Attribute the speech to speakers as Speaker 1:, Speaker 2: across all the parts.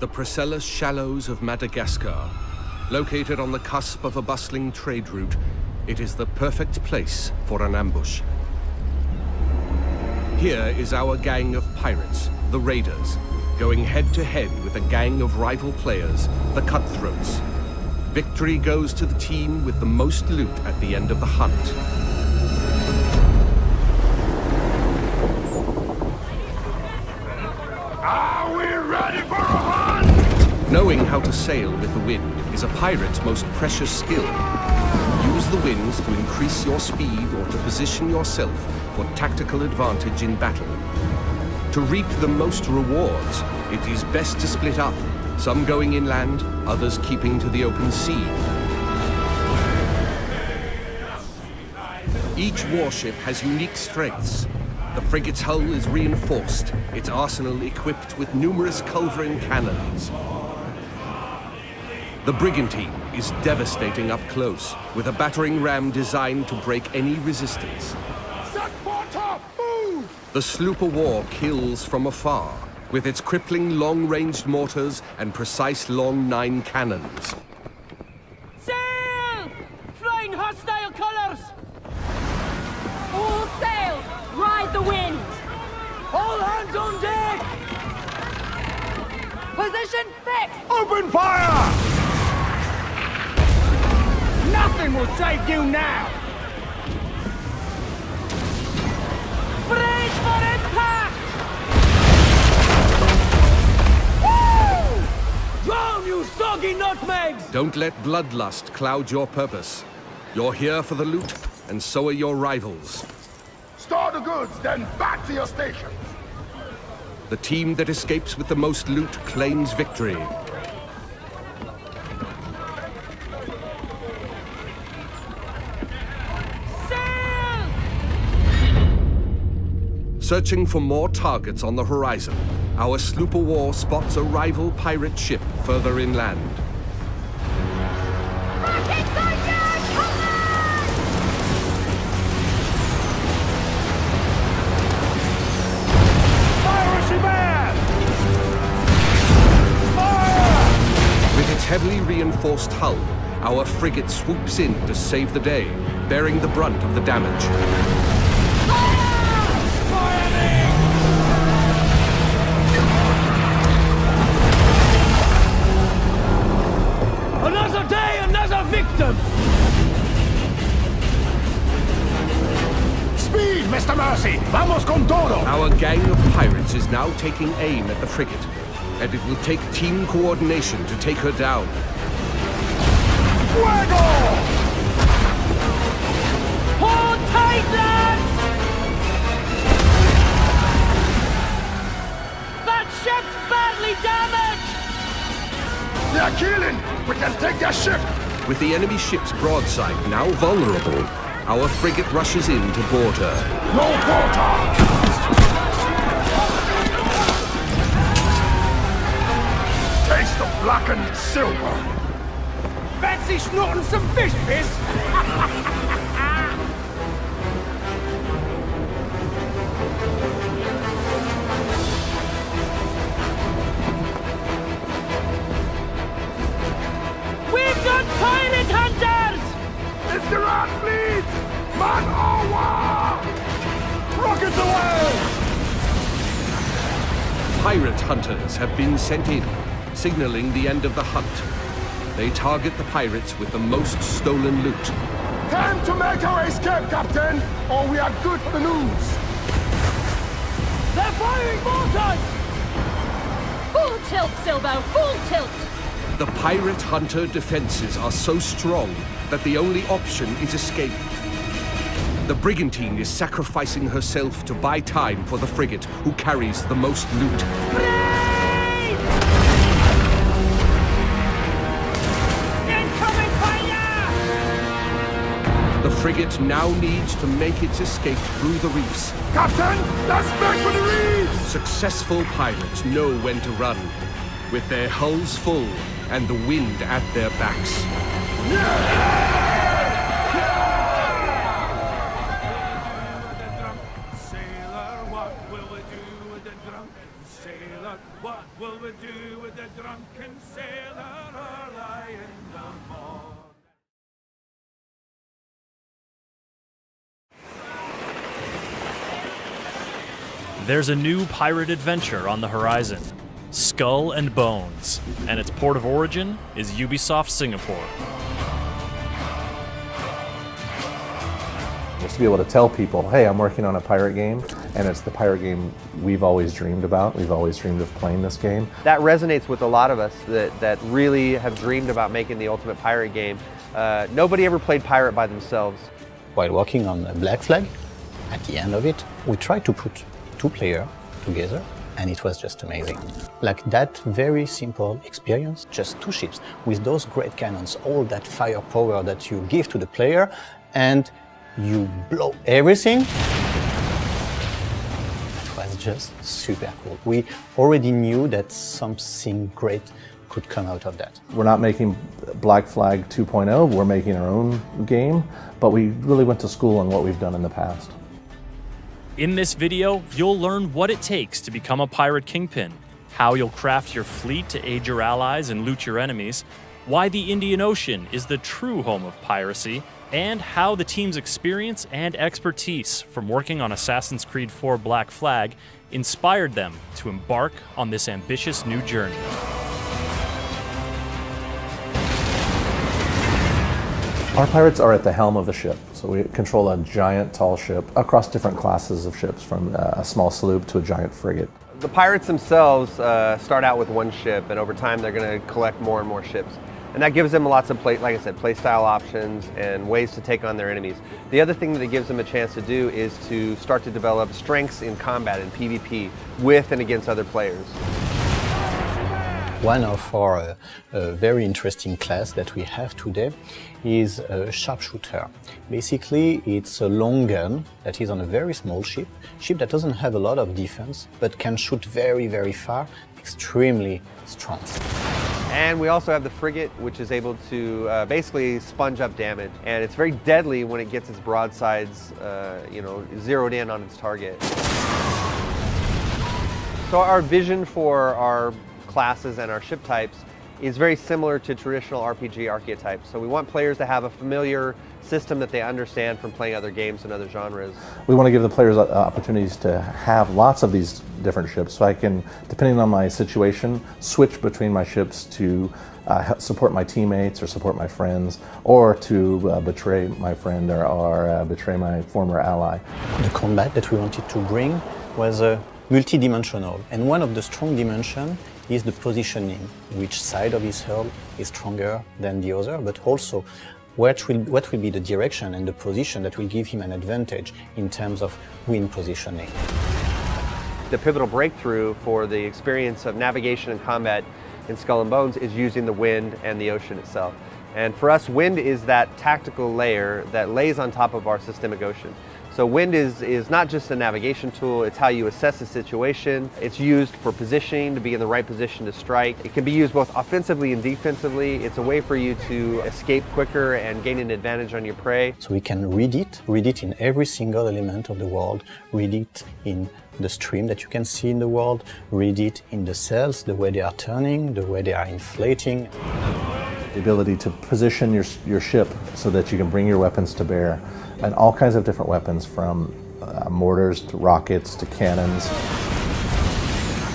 Speaker 1: The Priscilla Shallows of Madagascar. Located on the cusp of a bustling trade route, it is the perfect place for an ambush. Here is our gang of pirates, the Raiders, going head-to-head with a gang of rival players, the Cutthroats. Victory goes to the team with the most loot at the end of the hunt.
Speaker 2: Are we ready for a hunt?
Speaker 1: Knowing how to sail with the wind is a pirate's most precious skill. Use the winds to increase your speed or to position yourself for tactical advantage in battle. To reap the most rewards, it is best to split up, some going inland, others keeping to the open sea. Each warship has unique strengths. The frigate's hull is reinforced, its arsenal equipped with numerous culverin cannons. The brigantine is devastating up close, with a battering ram designed to break any resistance.
Speaker 2: Set mortar, move!
Speaker 1: The sloop-of-war kills from afar, with its crippling long-ranged mortars and precise long 9 cannons.
Speaker 3: Sail! Flying hostile colors!
Speaker 4: All sail! Ride the wind!
Speaker 3: All hands on deck!
Speaker 4: Position fixed!
Speaker 2: Open fire!
Speaker 3: Nothing will save you now! Brace for impact! Woo! Drown, you soggy nutmegs!
Speaker 1: Don't let bloodlust cloud your purpose. You're here for the loot, and so are your rivals.
Speaker 2: Store the goods, then back to your stations.
Speaker 1: The team that escapes with the most loot claims victory.
Speaker 3: Sail!
Speaker 1: Searching for more targets on the horizon, our sloop-of-war spots a rival pirate ship further inland. With its heavily reinforced hull, our frigate swoops in to save the day, bearing the brunt of the damage.
Speaker 3: Another day, another victim!
Speaker 2: Speed, Mr. Mercy! Vamos con todo!
Speaker 1: Our gang of pirates is now taking aim at the frigate, and it will take team coordination to take her down.
Speaker 2: Fuego!
Speaker 3: Hold tight, lads! That ship's badly damaged!
Speaker 2: They're killing! We can take their ship!
Speaker 1: With the enemy ship's broadside now vulnerable, our frigate rushes in to board her.
Speaker 2: No mortar! Taste of blackened silver!
Speaker 3: Fancy snorting some fish piss? We've got pirate hunters!
Speaker 2: It's the rat fleet! Man au war! Rockets away!
Speaker 1: Pirate hunters have been sent in, signaling the end of the hunt. They target the pirates with the most stolen loot.
Speaker 2: Time to make our escape, Captain, or we are good for the news!
Speaker 3: They're firing mortars!
Speaker 4: Full tilt, Silbo! Full tilt!
Speaker 1: The pirate hunter defenses are so strong that the only option is escape. The brigantine is sacrificing herself to buy time for the frigate, who carries the most loot.
Speaker 3: Incoming fire!
Speaker 1: The frigate now needs to make its escape through the reefs.
Speaker 2: Captain, let's back for the reefs!
Speaker 1: Successful pirates know when to run, with their hulls full and the wind at their backs.
Speaker 5: Sailor, what will we do with the drunk? Sailor, what will we do with the drunk? There's a new pirate adventure on the horizon, Skull and Bones, and its port of origin is Ubisoft Singapore.
Speaker 6: Just to be able to tell people, hey, I'm working on a pirate game, and it's the pirate game we've always dreamed about. We've always dreamed of playing this game.
Speaker 7: That resonates with a lot of us that really have dreamed about making the ultimate pirate game. Nobody ever played pirate by themselves.
Speaker 8: While working on Black Flag, at the end of it, we tried to put two players together, and it was just amazing. Like that very simple experience, just two ships with those great cannons, all that firepower that you give to the player, and you blow everything. It was just super cool. We already knew that something great could come out of that.
Speaker 6: We're not making Black Flag 2.0, we're making our own game, but we really went to school on what we've done in the past.
Speaker 5: In this video, you'll learn what it takes to become a pirate kingpin, how you'll craft your fleet to aid your allies and loot your enemies, why the Indian Ocean is the true home of piracy, and how the team's experience and expertise from working on Assassin's Creed 4 Black Flag inspired them to embark on this ambitious new journey.
Speaker 6: Our pirates are at the helm of the ship, so we control a giant tall ship across different classes of ships, from a small sloop to a giant frigate.
Speaker 7: The pirates themselves start out with one ship, and over time they're going to collect more and more ships. And that gives them lots of play style options and ways to take on their enemies. The other thing that it gives them a chance to do is to start to develop strengths in combat and PvP with and against other players.
Speaker 8: One of our very interesting class that we have today is a sharpshooter. Basically, it's a long gun that is on a very small ship that doesn't have a lot of defense, but can shoot very, very far, extremely strong.
Speaker 7: And we also have the frigate, which is able to basically sponge up damage. And it's very deadly when it gets its broadsides zeroed in on its target. So our vision for our classes and our ship types is very similar to traditional RPG archetypes. So we want players to have a familiar system that they understand from playing other games and other genres.
Speaker 6: We want to give the players opportunities to have lots of these different ships, so I can, depending on my situation, switch between my ships to support my teammates or support my friends, or to betray my friend or betray my former ally.
Speaker 8: The combat that we wanted to bring was multi-dimensional, and one of the strong dimensions is the positioning. Which side of his hull is stronger than the other, but also what will be the direction and the position that will give him an advantage in terms of wind positioning.
Speaker 7: The pivotal breakthrough for the experience of navigation and combat in Skull and Bones is using the wind and the ocean itself. And for us, wind is that tactical layer that lays on top of our systemic ocean. So wind is not just a navigation tool, it's how you assess a situation. It's used for positioning, to be in the right position to strike. It can be used both offensively and defensively. It's a way for you to escape quicker and gain an advantage on your prey.
Speaker 8: So we can read it in every single element of the world, read it in the stream that you can see in the world, read it in the sails, the way they are turning, the way they are inflating.
Speaker 6: The ability to position your ship so that you can bring your weapons to bear, and all kinds of different weapons, from mortars to rockets to cannons.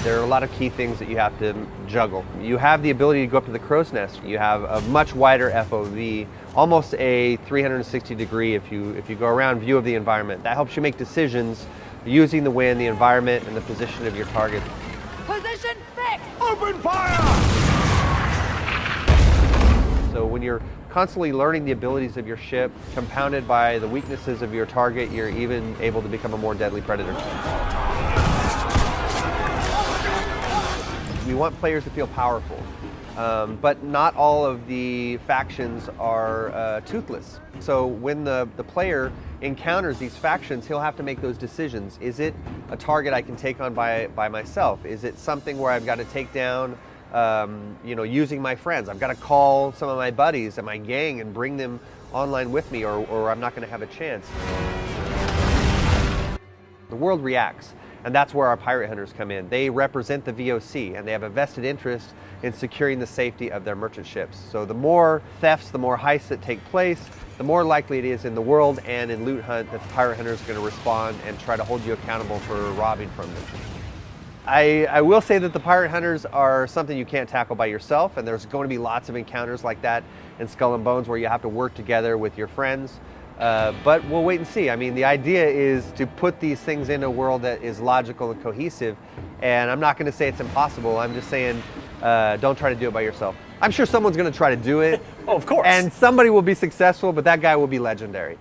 Speaker 7: There are a lot of key things that you have to juggle. You have the ability to go up to the crow's nest. You have a much wider FOV, almost a 360 degree if you go around view of the environment. That helps you make decisions using the wind, the environment, and the position of your target.
Speaker 3: Position fixed!
Speaker 2: Open fire!
Speaker 7: So when you're constantly learning the abilities of your ship, compounded by the weaknesses of your target, you're even able to become a more deadly predator. We want players to feel powerful, but not all of the factions are toothless. So when the player encounters these factions, he'll have to make those decisions. Is it a target I can take on by myself? Is it something where I've got to take down using my friends? I've got to call some of my buddies and my gang and bring them online with me, or I'm not going to have a chance. The world reacts, And that's where our pirate hunters come in. They represent the VOC, and they have a vested interest in securing the safety of their merchant ships. So the more thefts, the more heists that take place, the more likely it is in the world and in loot hunt that the pirate hunter is going to respond and try to hold you accountable for robbing from them. I will say that the pirate hunters are something you can't tackle by yourself, and there's going to be lots of encounters like that in Skull and Bones where you have to work together with your friends. But we'll wait and see. I mean, the idea is to put these things in a world that is logical and cohesive, and I'm not going to say it's impossible. I'm just saying don't try to do it by yourself. I'm sure someone's going to try to do it.
Speaker 5: Oh, of course.
Speaker 7: And somebody will be successful, but that guy will be legendary.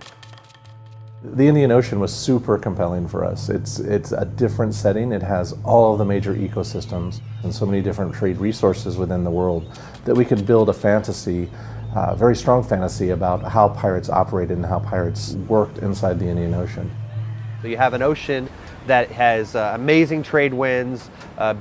Speaker 6: The Indian Ocean was super compelling for us. It's a different setting. It has all of the major ecosystems and so many different trade resources within the world that we could build a fantasy, very strong fantasy about how pirates operated and how pirates worked inside the Indian Ocean.
Speaker 7: So you have an ocean that has amazing trade winds,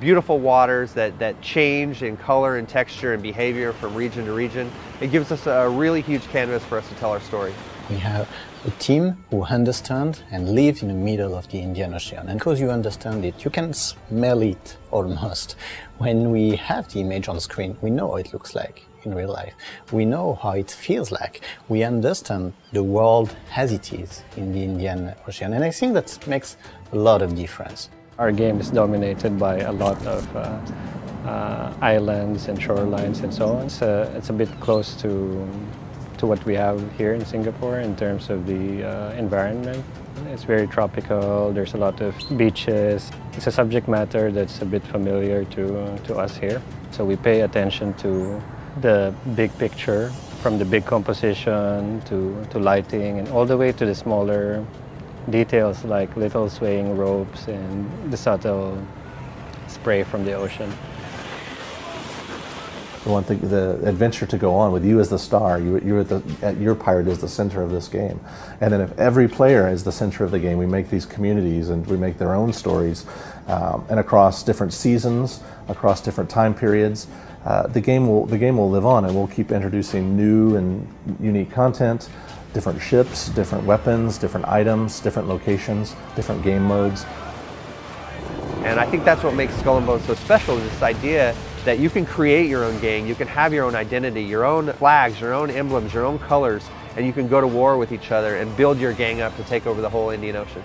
Speaker 7: beautiful waters that change in color and texture and behavior from region to region. It gives us a really huge canvas for us to tell our story.
Speaker 8: We have a team who understands and lives in the middle of the Indian Ocean. And because you understand it, you can smell it almost. When we have the image on screen, we know how it looks like in real life. We know how it feels like. We understand the world as it is in the Indian Ocean. And I think that makes a lot of difference.
Speaker 9: Our game is dominated by a lot of islands and shorelines and so on. It's a bit close to what we have here in Singapore in terms of the environment. It's very tropical, there's a lot of beaches. It's a subject matter that's a bit familiar to us here. So we pay attention to the big picture, from the big composition to lighting, and all the way to the smaller details like little swaying ropes and the subtle spray from the ocean.
Speaker 6: The one thing, the adventure to go on with you as the star, your pirate is the center of this game. And then if every player is the center of the game, we make these communities and we make their own stories. And across different seasons, across different time periods, the game will live on, and we'll keep introducing new and unique content, different ships, different weapons, different items, different locations, different game modes.
Speaker 7: And I think that's what makes Skull and Bones so special, is this idea that you can create your own gang, you can have your own identity, your own flags, your own emblems, your own colors, and you can go to war with each other and build your gang up to take over the whole Indian Ocean.